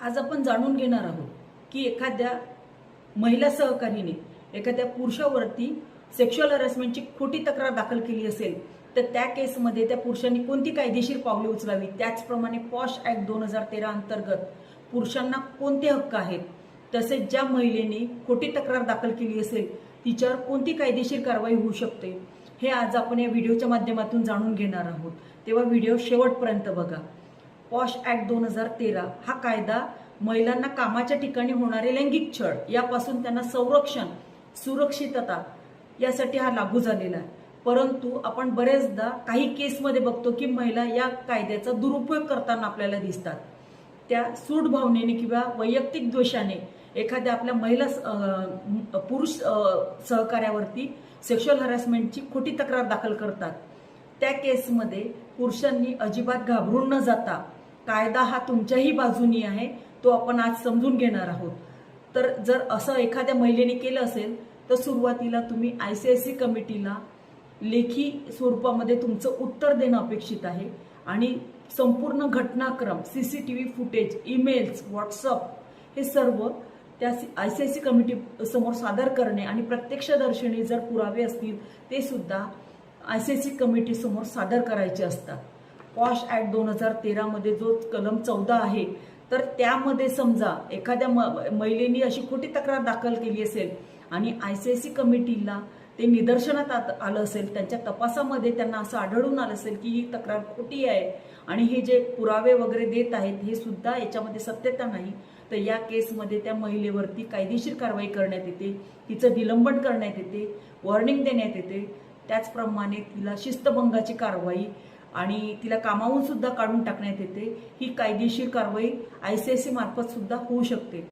आज आपण जाणून घेणार आहोत की एखाद्या महिला सहकारीने एखाद्या पुरुषावरती सेक्शुअल हॅरेसमेंटची खोटी तक्रार दाखल केली असेल तर त्या केसमध्ये त्या पुरुषांनी कोणती कायदेशीर पावले उचलावी, त्याचप्रमाणे पॉश ॲक्ट 2013 अंतर्गत पुरुषांना कोणते हक्क आहेत, तसेच ज्या महिलेने खोटी तक्रार दाखल केली असेल तिच्यावर कोणती कायदेशीर कारवाई होऊ शकते, हे आज आपण या व्हिडिओच्या माध्यमातून जाणून घेणार आहोत। तेव्हा व्हिडिओ शेवटपर्यंत बघा। पॉश ॲक्ट 2013 हा कायदा महिलांना कामाच्या ठिकाणी होणारे लैंगिक छळ यापासून त्यांना संरक्षण, सुरक्षितता यासाठी हा लागू झालेला आहे। परंतु आपण बरेचदा काही केसमध्ये बघतो की महिला या कायद्याचा दुरुपयोग करताना आपल्याला दिसतात। त्या सूड भावनेने किंवा वैयक्तिक द्वेषाने एखाद्या आपल्या महिला पुरुष सहकार्यावरती सेक्शुअल हॅरेसमेंटची खोटी तक्रार दाखल करतात। त्या केसमध्ये पुरुषांनी अजिबात घाबरून न जाता कायदा हा तुमच्याही बाजूनी आहे तो आपण आज समजून घेणार आहोत। तर जर असं एखाद्या महिलेने केलं असेल तर सुरुवातीला तुम्ही ICIC कमिटीला लेखी स्वरूपामध्ये तुमचं उत्तर देणं अपेक्षित आहे आणि संपूर्ण घटनाक्रम, CCTV फुटेज, ईमेल्स, व्हॉट्सअप हे सर्व त्या ICIC कमिटी समोर सादर करणे आणि प्रत्यक्षदर्शनी जर पुरावे असतील ते सुद्धा ICIC कमिटी समोर सादर करायचे असतात। पॉश ॲक्ट 2013 मध्ये जो कलम 14 आहे तर त्यामध्ये समजा एखाद्या महिलेने अशी खोटी तक्रार दाखल केली असेल आणि ICIC कमिटीला ते निदर्शनात आलं असेल, त्यांच्या तपासामध्ये त्यांना असं आढळून आलं असेल की ही तक्रार खोटी आहे आणि हे जे पुरावे वगैरे देत आहेत हे सुद्धा याच्यामध्ये सत्यता नाही, तर या केसमध्ये त्या महिलेवरती कायदेशीर कारवाई करण्यात येते, तिचं निलंबन करण्यात येते, वॉर्निंग देण्यात येते। त्याचप्रमाणे तिला शिस्तभंगाची कारवाई आणि तिला कामावून सुद्धा काढून टाकण्यात येते। ही कायदेशीर कारवाई ICIC मार्फत सुद्धा होऊ शकते।